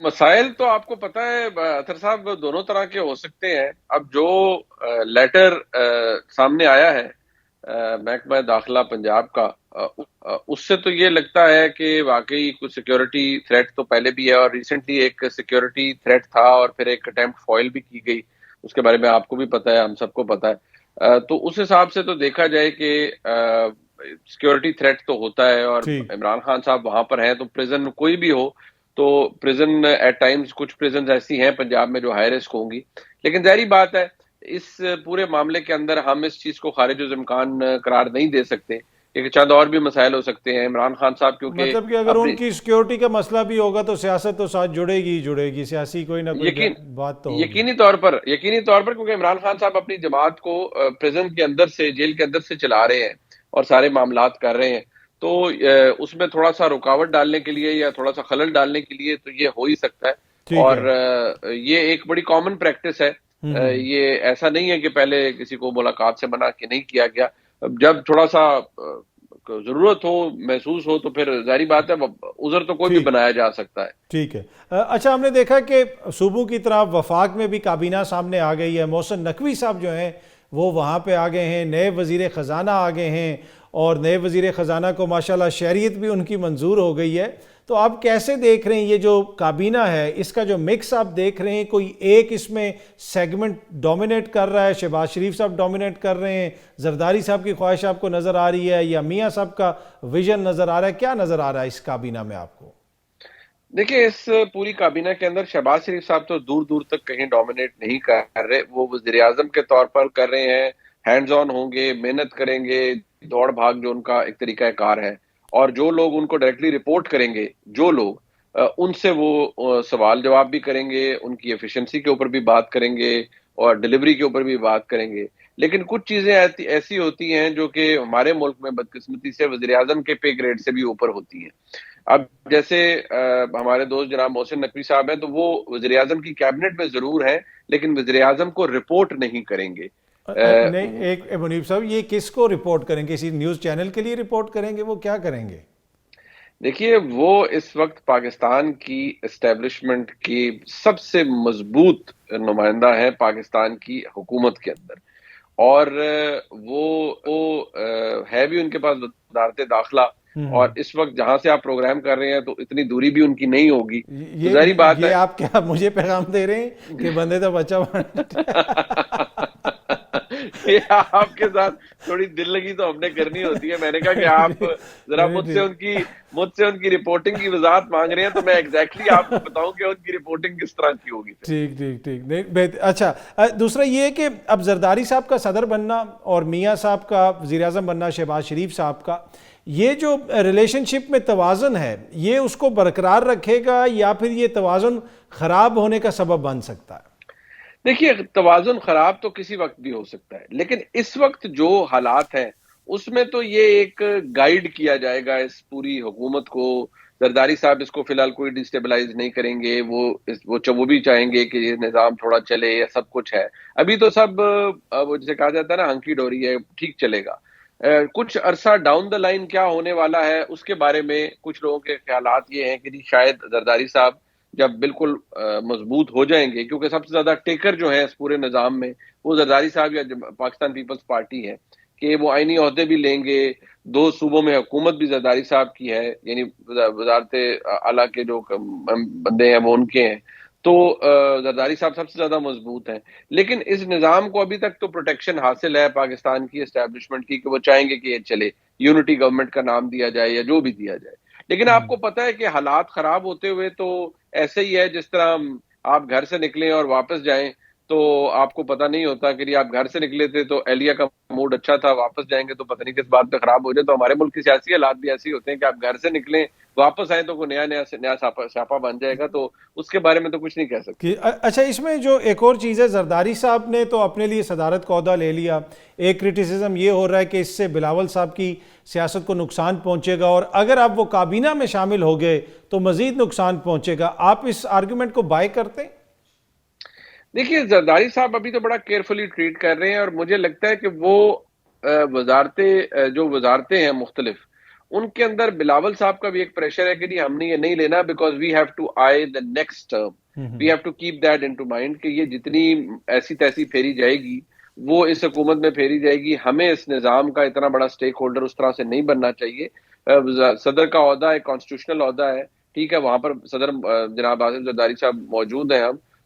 مسائل تو آپ کو پتہ ہے اطہر صاحب دونوں طرح کے ہو سکتے ہیں. اب جو لیٹر سامنے آیا ہے محکمہ داخلہ پنجاب کا، اس سے تو یہ لگتا ہے کہ واقعی کچھ سیکیورٹی تھریٹ تو پہلے بھی ہے، اور ریسنٹلی ایک سیکیورٹی تھریٹ تھا اور پھر ایک اٹیمپٹ فوائل بھی کی گئی. اس کے بارے میں آپ کو بھی پتہ ہے، ہم سب کو پتہ ہے. تو اس حساب سے تو دیکھا جائے کہ سیکیورٹی تھریٹ تو ہوتا ہے، اور ٹھیک. عمران خان صاحب وہاں پر ہیں تو پریزن کوئی بھی ہو تو پریزن ایٹ ٹائمز کچھ پریزنز ایسی ہیں پنجاب میں جو ہائی رسک ہوں گی. لیکن ظاہری بات ہے اس پورے معاملے کے اندر ہم اس چیز کو خارج الامکان قرار نہیں دے سکتے کہ چند اور بھی مسائل ہو سکتے ہیں. عمران خان صاحب کیونکہ مطلب کہ اگر ان اپنی کی سیکیورٹی کا مسئلہ بھی ہوگا تو سیاست تو ساتھ جڑے گی ہی جڑے گی، سیاسی کوئی نہ کوئی یقین بات تو ہوگی. یقینی طور پر کیونکہ عمران خان صاحب اپنی جماعت کو پریزن کے اندر سے، جیل کے اندر سے چلا رہے ہیں اور سارے معاملات کر رہے ہیں، تو اس میں تھوڑا سا رکاوٹ ڈالنے کے لیے یا تھوڑا سا خلل ڈالنے کے لیے تو یہ ہو ہی سکتا ہے. ٹھیک اور ہے. یہ ایک بڑی کامن پریکٹس ہے. یہ ایسا نہیں ہے کہ پہلے کسی کو ملاقات سے منع کہ نہیں کیا گیا. جب تھوڑا سا ضرورت ہو، محسوس ہو، تو پھر ظاہری بات ہے عذر تو کوئی بھی ٹھیک بنایا جا سکتا ہے. ٹھیک ہے. اچھا، ہم نے دیکھا کہ صوبوں کی طرح وفاق میں بھی کابینہ سامنے آ گئی ہے. محسن نقوی صاحب جو ہیں وہ وہاں پہ آ گئے ہیں، نئے وزیر خزانہ آ گئے ہیں، اور نئے وزیر خزانہ کو ماشاءاللہ شہریت بھی ان کی منظور ہو گئی ہے. تو آپ کیسے دیکھ رہے ہیں یہ جو کابینہ ہے، اس کا جو مکس آپ دیکھ رہے ہیں؟ کوئی ایک اس میں سیگمنٹ ڈومینیٹ کر رہا ہے؟ شہباز شریف صاحب ڈومینیٹ کر رہے ہیں؟ زرداری صاحب کی خواہش آپ کو نظر آ رہی ہے، یا میاں صاحب کا ویژن نظر آ رہا ہے؟ کیا نظر آ رہا ہے اس کابینہ میں آپ کو؟ دیکھیں، اس پوری کابینہ کے اندر شہباز شریف صاحب تو دور دور تک کہیں ڈومینیٹ نہیں کر رہے. وہ وزیر اعظم کے طور پر کر رہے ہیں، ہینڈز آن ہوں گے، محنت کریں گے، دوڑ بھاگ جو ان کا ایک طریقہ کار ہے. اور جو لوگ ان کو ڈائریکٹلی رپورٹ کریں گے، جو لوگ ان سے وہ سوال جواب بھی کریں گے، ان کی ایفیشنسی کے اوپر بھی بات کریں گے، اور ڈیلیوری کے اوپر بھی بات کریں گے. لیکن کچھ چیزیں ایسی ہوتی ہیں جو کہ ہمارے ملک میں بدقسمتی سے وزیر اعظم کے پے گریڈ سے بھی اوپر ہوتی ہیں. اب جیسے ہمارے دوست جناب محسن نقوی صاحب ہیں، تو وہ وزیر اعظم کی کیبنٹ میں ضرور ہیں لیکن وزیر اعظم کو رپورٹ نہیں کریں گے. نہیں، ایک منیب صاحب، یہ کس کو رپورٹ کریں گے؟ کسی نیوز چینل کے لیے رپورٹ کریں گے؟ وہ کیا کریں گے؟ دیکھیے، وہ اس وقت پاکستان کی اسٹیبلشمنٹ کی سب سے مضبوط نمائندہ ہیں پاکستان کی حکومت کے اندر. اور وہ ہے بھی ان کے پاس وزارت داخلہ. اور اس وقت جہاں سے آپ پروگرام کر رہے ہیں تو اتنی دوری بھی ان کی نہیں ہوگی. تو ظاہری بات یہ ہے آپ کیا مجھے پیغام دے رہے ہیں کہ بندے تو بچہ یہ آپ کے ساتھ تھوڑی دل لگی تو ہم نے کرنی ہوتی ہے. میں نے کہا کہ آپ ذرا نہیں، مجھ سے ان کی رپورٹنگ کی وضاحت مانگ رہے ہیں تو میں ایگزیکٹلی آپ کو بتاؤں کہ ان کی رپورٹنگ کس طرح کی ہوگی. ٹھیک ٹھیک ٹھیک. نہیں اچھا، دوسرا یہ ہے کہ اب زرداری صاحب کا صدر بننا اور میاں صاحب کا وزیر اعظم بننا، شہباز شریف صاحب کا، یہ جو ریلیشن شپ میں توازن ہے، یہ اس کو برقرار رکھے گا یا پھر یہ توازن خراب ہونے کا سبب بن سکتا ہے؟ دیکھیے، توازن خراب تو کسی وقت بھی ہو سکتا ہے، لیکن اس وقت جو حالات ہیں اس میں تو یہ ایک گائیڈ کیا جائے گا اس پوری حکومت کو. زرداری صاحب اس کو فی الحال کوئی ڈیسٹیبلائز نہیں کریں گے. وہ بھی چاہیں گے کہ یہ نظام تھوڑا چلے، یا سب کچھ ہے ابھی تو سب وہ جسے کہا جاتا ہے نا ہنکی ڈوری ہے، ٹھیک چلے گا. کچھ عرصہ ڈاؤن دا لائن کیا ہونے والا ہے اس کے بارے میں کچھ لوگوں کے خیالات یہ ہیں کہ جی شاید زرداری صاحب جب بالکل مضبوط ہو جائیں گے، کیونکہ سب سے زیادہ ٹیکر جو ہے اس پورے نظام میں وہ زرداری صاحب یا پاکستان پیپلز پارٹی ہے، کہ وہ آئینی عہدے بھی لیں گے. 2 صوبوں میں حکومت بھی زرداری صاحب کی ہے، یعنی وزارت اعلیٰ کے جو بندے ہیں وہ ان کے ہیں. تو زرداری صاحب سب سے زیادہ مضبوط ہیں. لیکن اس نظام کو ابھی تک تو پروٹیکشن حاصل ہے پاکستان کی اسٹیبلشمنٹ کی کہ وہ چاہیں گے کہ یہ چلے، یونٹی گورنمنٹ کا نام دیا جائے یا جو بھی دیا جائے. لیکن آپ کو پتہ ہے کہ حالات خراب ہوتے ہوئے تو ایسے ہی ہے جس طرح آپ گھر سے نکلیں اور واپس جائیں تو آپ کو پتہ نہیں ہوتا کہ آپ گھر سے نکلے تھے تو اہلیہ کا موڈ اچھا تھا، واپس جائیں گے تو پتہ نہیں کس بات پہ خراب ہو جائے. تو ہمارے ملک کی سیاسی حالات بھی ایسے ہوتے ہیں کہ آپ گھر سے نکلیں واپس آئیں تو کوئی نیا سیاپا بن جائے گا. تو اس کے بارے میں تو کچھ نہیں کہہ سکتے. اچھا، اس میں جو ایک اور چیز ہے، زرداری صاحب نے تو اپنے لیے صدارت کا عہدہ لے لیا. ایک کرٹیسزم یہ ہو رہا ہے کہ اس سے بلاول صاحب کی سیاست کو نقصان پہنچے گا، اور اگر آپ وہ کابینہ میں شامل ہو گئے تو مزید نقصان پہنچے گا. آپ اس آرگومنٹ کو بائی کرتے ہیں؟ دیکھیے، زرداری صاحب ابھی تو بڑا کیئرفلی ٹریٹ کر رہے ہیں، اور مجھے لگتا ہے کہ وہ جو وزارتیں ہیں مختلف ان کے اندر بلاول صاحب کا بھی ایک پریشر ہے کہ جی ہم نے یہ نہیں لینا because we have to eye the next term, we have to keep that into mind مائنڈ کہ یہ جتنی ایسی تیسی پھیری جائے گی وہ اس حکومت میں پھیری جائے گی، ہمیں اس نظام کا اتنا بڑا سٹیک ہولڈر اس طرح سے نہیں بننا چاہیے۔ صدر کا عہدہ ایک کانسٹیٹیوشنل عہدہ ہے، ٹھیک ہے، وہاں پر صدر جناب آصف زرداری صاحب موجود ہیں،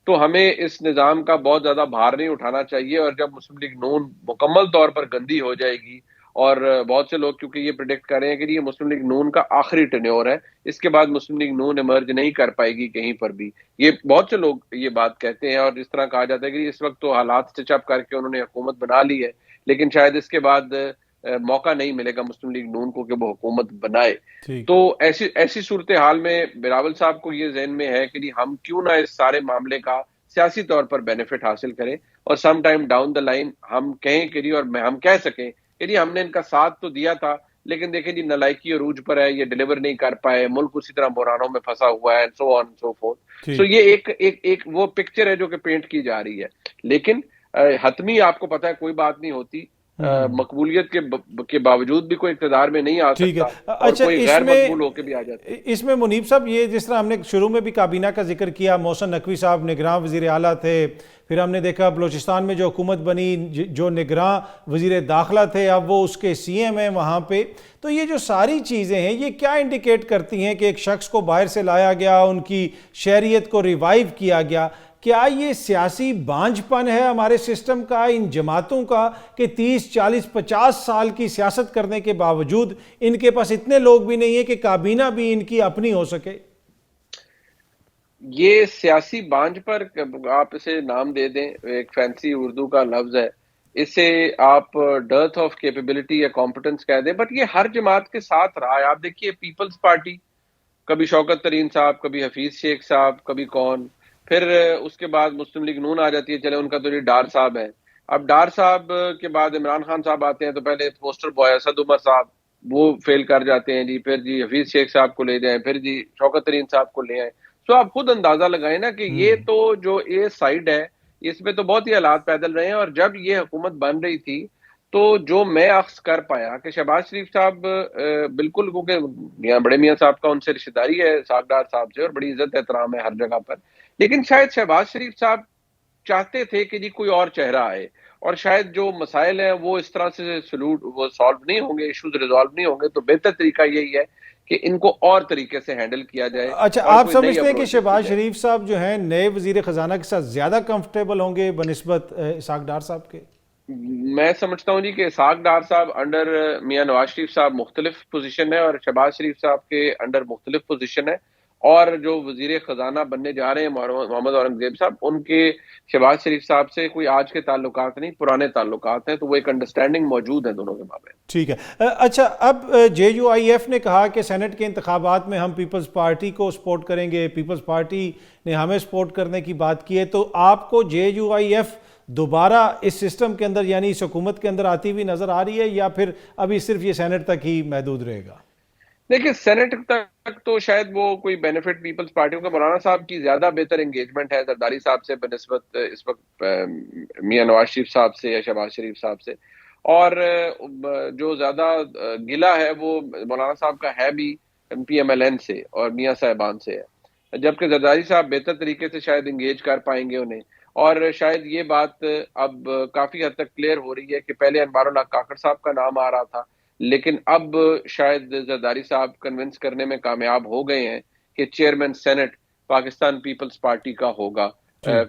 تو ہمیں اس نظام کا بہت زیادہ بھار نہیں اٹھانا چاہیے، اور جب مسلم لیگ نون مکمل طور پر گندی ہو جائے گی، اور بہت سے لوگ کیونکہ یہ پریڈکٹ کر رہے ہیں کہ یہ مسلم لیگ نون کا آخری ٹینیور ہے، اس کے بعد مسلم لیگ نون ایمرج نہیں کر پائے گی کہیں پر بھی، یہ بہت سے لوگ یہ بات کہتے ہیں، اور اس طرح کہا جاتا ہے کہ اس وقت تو حالات سٹچ اپ کر کے انہوں نے حکومت بنا لی ہے، لیکن شاید اس کے بعد موقع نہیں ملے گا مسلم لیگ نون کو کہ وہ حکومت بنائے۔ تو ایسی صورتحال میں بلاول صاحب کو یہ ذہن میں ہے کہ ہم کیوں نہ اس سارے معاملے کا سیاسی طور پر بینیفٹ حاصل کریں، اور some time down the line ہم کہیں کہ اور ہم کہہ سکیں کہ ہم نے ان کا ساتھ تو دیا تھا، لیکن دیکھیں جی نالائکی عروج پر ہے، یہ ڈیلیور نہیں کر پائے، ملک اسی طرح بحرانوں میں پھنسا ہوا ہے، سو آن سو فورتھ۔ سو یہ ایک وہ پکچر ہے جو کہ پینٹ کی جا رہی ہے، لیکن حتمی آپ کو پتا ہے کوئی بات نہیں ہوتی، مقبولیت کے باوجود بھی کوئی اقتدار میں نہیں آ سکتا، اور کوئی غیر مقبول ہو کے بھی آ جاتا ہے۔ اس میں منیب صاحب یہ جس طرح ہم نے شروع میں بھی کابینہ کا ذکر کیا، محسن نقوی صاحب نگراں وزیر اعلیٰ تھے، پھر ہم نے دیکھا بلوچستان میں جو حکومت بنی جو نگراں وزیر داخلہ تھے اب وہ اس کے سی ایم ہیں وہاں پہ، تو یہ جو ساری چیزیں ہیں یہ کیا انڈیکیٹ کرتی ہیں کہ ایک شخص کو باہر سے لایا گیا، ان کی شہریت کو ریوائیو کیا گیا؟ کیا یہ سیاسی بانجھ پن ہے ہمارے سسٹم کا، ان جماعتوں کا، کہ 30 40 50 سال کی سیاست کرنے کے باوجود ان کے پاس اتنے لوگ بھی نہیں ہیں کہ کابینہ بھی ان کی اپنی ہو سکے؟ یہ سیاسی بانجھ پر آپ اسے نام دے دیں، ایک فینسی اردو کا لفظ ہے، اسے آپ ڈرتھ آف کیپیبلٹی یا کمپٹنس کہہ دیں، بٹ یہ ہر جماعت کے ساتھ رہا ہے۔ آپ دیکھیے پیپلز پارٹی، کبھی شوکت ترین صاحب، کبھی حفیظ شیخ صاحب، کبھی کون، پھر اس کے بعد مسلم لیگ نون آ جاتی ہے، چلے ان کا تو یہ ڈار صاحب ہے، اب ڈار صاحب کے بعد عمران خان صاحب آتے ہیں، تو پہلے پوسٹر بوائے اسد عمر صاحب وہ فیل کر جاتے ہیں جی، پھر جی حفیظ شیخ صاحب کو لے جائیں، پھر جی شوکت ترین صاحب کو لے آئیں۔ تو آپ خود اندازہ لگائیں نا کہ یہ تو جو یہ سائڈ ہے اس میں تو بہت ہی حالات پیدل رہے ہیں، اور جب یہ حکومت بن رہی تھی تو جو میں اخذ کر پایا کہ شہباز شریف صاحب بالکل، کیونکہ بڑے میاں صاحب کا ان سے رشتہ داری ہے ساکھ ڈار صاحب سے، اور بڑی عزت احترام ہے ہر جگہ پر، لیکن شاید شہباز شریف صاحب چاہتے تھے کہ جی کوئی اور چہرہ آئے، اور شاید جو مسائل ہیں وہ اس طرح سے وہ سالو نہیں ہوں گے، ایشوز ریزالو نہیں ہوں گے، تو بہتر طریقہ یہی ہے کہ ان کو اور طریقے سے ہینڈل کیا جائے۔ اچھا، آپ سمجھتے ہیں کہ شہباز شریف صاحب جو ہیں نئے وزیر خزانہ کے ساتھ زیادہ کمفرٹیبل ہوں گے بنسبت اسحاق ڈار صاحب کے؟ میں سمجھتا ہوں جی کہ اسحاق ڈار صاحب انڈر میاں نواز شریف صاحب مختلف پوزیشن ہے، اور شہباز شریف صاحب کے انڈر مختلف پوزیشن ہے، اور جو وزیر خزانہ بننے جا رہے ہیں محمد اورنگزیب صاحب، ان کے شہباز شریف صاحب سے کوئی آج کے تعلقات نہیں، پرانے تعلقات ہیں، تو وہ ایک انڈرسٹینڈنگ موجود ہے دونوں کے مابین۔ ٹھیک ہے، اچھا، اب جے یو آئی ایف نے کہا کہ سینٹ کے انتخابات میں ہم پیپلز پارٹی کو سپورٹ کریں گے، پیپلز پارٹی نے ہمیں سپورٹ کرنے کی بات کی ہے، تو آپ کو جے یو آئی ایف دوبارہ اس سسٹم کے اندر یعنی اس حکومت کے اندر آتی ہوئی نظر آ رہی ہے، یا پھر ابھی صرف یہ سینٹ تک ہی محدود رہے گا؟ دیکھیں سینٹ تک تو شاید وہ کوئی بینیفٹ پیپلز پارٹیوں کا، مولانا صاحب کی زیادہ بہتر انگیجمنٹ ہے زرداری صاحب سے بنسبت اس وقت میاں نواز شریف صاحب سے یا شہباز شریف صاحب سے، اور جو زیادہ گلہ ہے وہ مولانا صاحب کا ہے بھی پی ایم ایل این سے اور میاں صاحبان سے ہے، جبکہ زرداری صاحب بہتر طریقے سے شاید انگیج کر پائیں گے انہیں، اور شاید یہ بات اب کافی حد تک کلیئر ہو رہی ہے کہ پہلے انوار اللہ کاکڑ صاحب کا نام آ رہا تھا، لیکن اب شاید زرداری صاحب کنونس کرنے میں کامیاب ہو گئے ہیں کہ چیئرمین سینٹ پاکستان پیپلز پارٹی کا ہوگا۔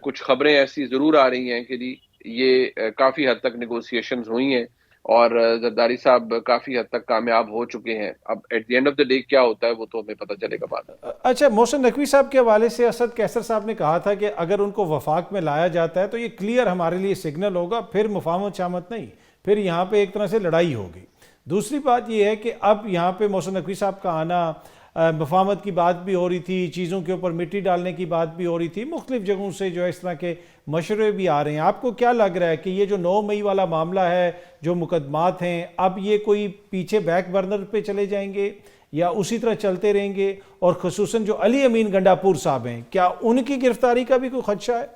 کچھ خبریں ایسی ضرور آ رہی ہیں کہ جی یہ کافی حد تک نیگوسیشنز ہوئی ہیں، اور زرداری صاحب کافی حد تک کامیاب ہو چکے ہیں، اب at the end of the day کیا ہوتا ہے وہ تو ہمیں پتہ چلے گا بعد میں۔ اچھا، محسن نقوی صاحب کے حوالے سے اسد کیسر صاحب نے کہا تھا کہ اگر ان کو وفاق میں لایا جاتا ہے تو یہ کلیئر ہمارے لیے سگنل ہوگا، پھر مفاہمت شامت نہیں، پھر یہاں پہ ایک طرح سے لڑائی ہوگی۔ دوسری بات یہ ہے کہ اب یہاں پہ محسن نقوی صاحب کا آنا، مفاہمت کی بات بھی ہو رہی تھی، چیزوں کے اوپر مٹی ڈالنے کی بات بھی ہو رہی تھی، مختلف جگہوں سے جو اس طرح کے مشورے بھی آ رہے ہیں۔ آپ کو کیا لگ رہا ہے کہ یہ جو 9 مئی والا معاملہ ہے، جو مقدمات ہیں، اب یہ کوئی پیچھے بیک برنر پہ چلے جائیں گے یا اسی طرح چلتے رہیں گے؟ اور خصوصاً جو علی امین گنڈا پور صاحب ہیں، کیا ان کی گرفتاری کا بھی کوئی خدشہ ہے؟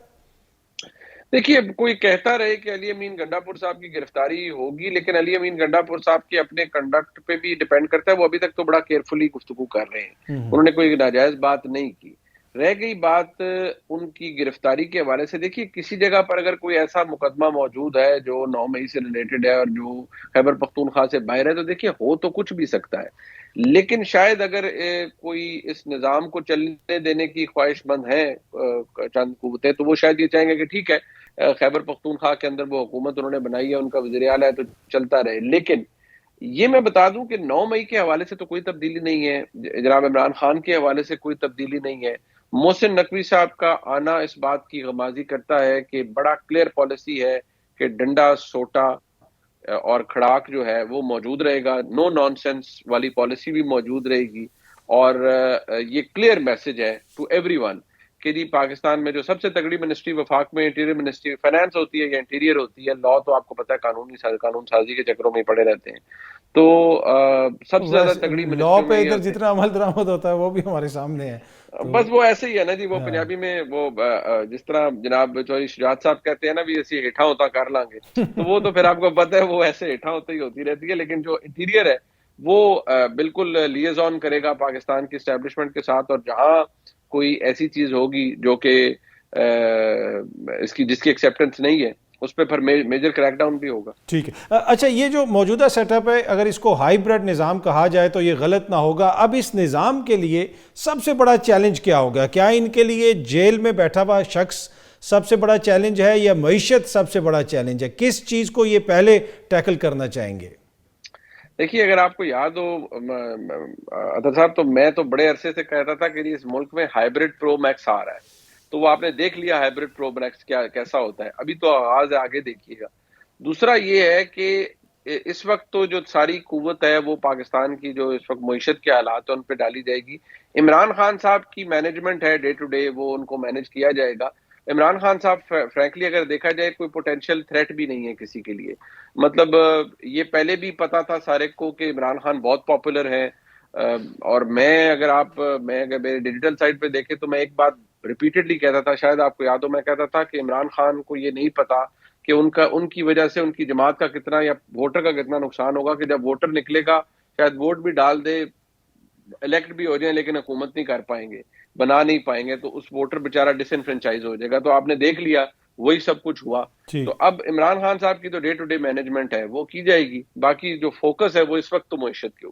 دیکھیے کوئی کہتا رہے کہ علی امین گنڈا پور صاحب کی گرفتاری ہوگی، لیکن علی امین گنڈا پور صاحب کے اپنے کنڈکٹ پہ بھی ڈیپینڈ کرتا ہے. وہ ابھی تک تو بڑا کیئرفلی گفتگو کر رہے ہیں، انہوں نے کوئی ناجائز بات نہیں کی. رہ گئی بات ان کی گرفتاری کے حوالے سے، دیکھیے کسی جگہ پر اگر کوئی ایسا مقدمہ موجود ہے جو 9 مئی سے ریلیٹڈ ہے اور جو خیبر پختونخوا سے باہر ہے، تو دیکھیے ہو تو کچھ بھی سکتا ہے. لیکن شاید اگر کوئی اس نظام کو چلنے دینے کی خواہش مند ہے چند قوتیں، تو وہ شاید یہ چاہیں گے کہ ٹھیک ہے خیبر پختونخوا کے اندر وہ حکومت انہوں نے بنائی ہے، ان کا وزیر اعلیٰ ہے تو چلتا رہے. لیکن یہ میں بتا دوں کہ 9 مئی کے حوالے سے تو کوئی تبدیلی نہیں ہے، جناب عمران خان کے حوالے سے کوئی تبدیلی نہیں ہے. محسن نقوی صاحب کا آنا اس بات کی غمازی کرتا ہے کہ بڑا کلیئر پالیسی ہے کہ ڈنڈا سوٹا اور کھڑاک جو ہے وہ موجود رہے گا، نو نان سینس والی پالیسی بھی موجود رہے گی. اور یہ کلیئر میسج ہے ٹو ایوری ون کہ جی پاکستان میں جو سب سے تگڑی منسٹری وفاق میں انٹیریئر منسٹری فائنانس ہوتی ہے یا انٹیریئر ہوتی ہے. لا تو آپ کو پتہ ہے قانون سازی کے چکروں میں پڑے رہتے ہیں، تو سب سے زیادہ تگڑی لا منسٹریوں پہ میں یہ ادھر ہوتے ہیں. جتنا عمل درآمد ہوتا ہے وہ بھی ہمارے سامنے ہے تو بس وہ ایسے ہی ہے نا جی، وہ ہاں پنجابی میں وہ جس طرح جناب چوہدری شجاعت صاحب کہتے ہیں نا بھی ایسی ہیٹھا ہوتا کر لیں گے، تو وہ تو پھر آپ کو پتہ ہے وہ ایسے ہیٹھا ہوتا ہی ہوتی رہتی ہے. لیکن جو انٹیریئر ہے وہ بالکل لیزون کرے گا پاکستان کی اسٹیبلشمنٹ کے ساتھ، اور جہاں کوئی ایسی چیز ہوگی جو کہ اس کی جس کی ایکسیپٹنس نہیں ہے اس پہ پھر میجر کریک ڈاؤن بھی ہوگا. ٹھیک ہے. اچھا یہ جو موجودہ سیٹ اپ ہے اگر اس کو ہائیبرڈ نظام کہا جائے تو یہ غلط نہ ہوگا. اب اس نظام کے لیے سب سے بڑا چیلنج کیا ہوگا؟ کیا ان کے لیے جیل میں بیٹھا ہوا شخص سب سے بڑا چیلنج ہے یا معیشت سب سے بڑا چیلنج ہے؟ کس چیز کو یہ پہلے ٹیکل کرنا چاہیں گے؟ دیکھیے اگر آپ کو یاد ہو اطہر صاحب، تو میں تو بڑے عرصے سے کہتا تھا کہ اس ملک میں ہائیبرڈ پرو میکس آ رہا ہے، تو وہ آپ نے دیکھ لیا ہائیبرڈ پرو میکس کیسا ہوتا ہے. ابھی تو آغاز ہے، آگے دیکھیے گا. دوسرا یہ ہے کہ اس وقت تو جو ساری قوت ہے وہ پاکستان کی جو اس وقت معیشت کے حالات ہیں ان پہ ڈالی جائے گی. عمران خان صاحب کی مینجمنٹ ہے ڈے ٹو ڈے، وہ ان کو مینج کیا جائے گا. عمران خان صاحب فرینکلی اگر دیکھا جائے کوئی پوٹینشیل تھریٹ بھی نہیں ہے کسی کے لیے. مطلب یہ پہلے بھی پتا تھا سارے کو کہ عمران خان بہت پاپولر ہے. اور میں اگر میرے ڈیجیٹل سائٹ پہ دیکھیں تو میں ایک بات ریپیٹڈلی کہتا تھا، شاید آپ کو یاد ہو، میں کہتا تھا کہ عمران خان کو یہ نہیں پتا کہ ان کی وجہ سے ان کی جماعت کا کتنا یا ووٹر کا کتنا نقصان ہوگا، کہ جب ووٹر نکلے گا شاید ووٹ بھی ڈال دے، الیکٹ بھی ہو جائیں لیکن حکومت نہیں کر پائیں گے، بنا نہیں پائیں گے، تو اس ووٹر بیچارہ ڈس انفرینچائز ہو جائے گا. تو آپ نے دیکھ لیا وہی سب کچھ ہوا. تو ٹھیک. اب عمران خان صاحب کی تو ڈے ٹو ڈے مینجمنٹ ہے وہ کی جائے گی، باقی جو فوکس ہے وہ اس وقت تو معیشت کے اوپر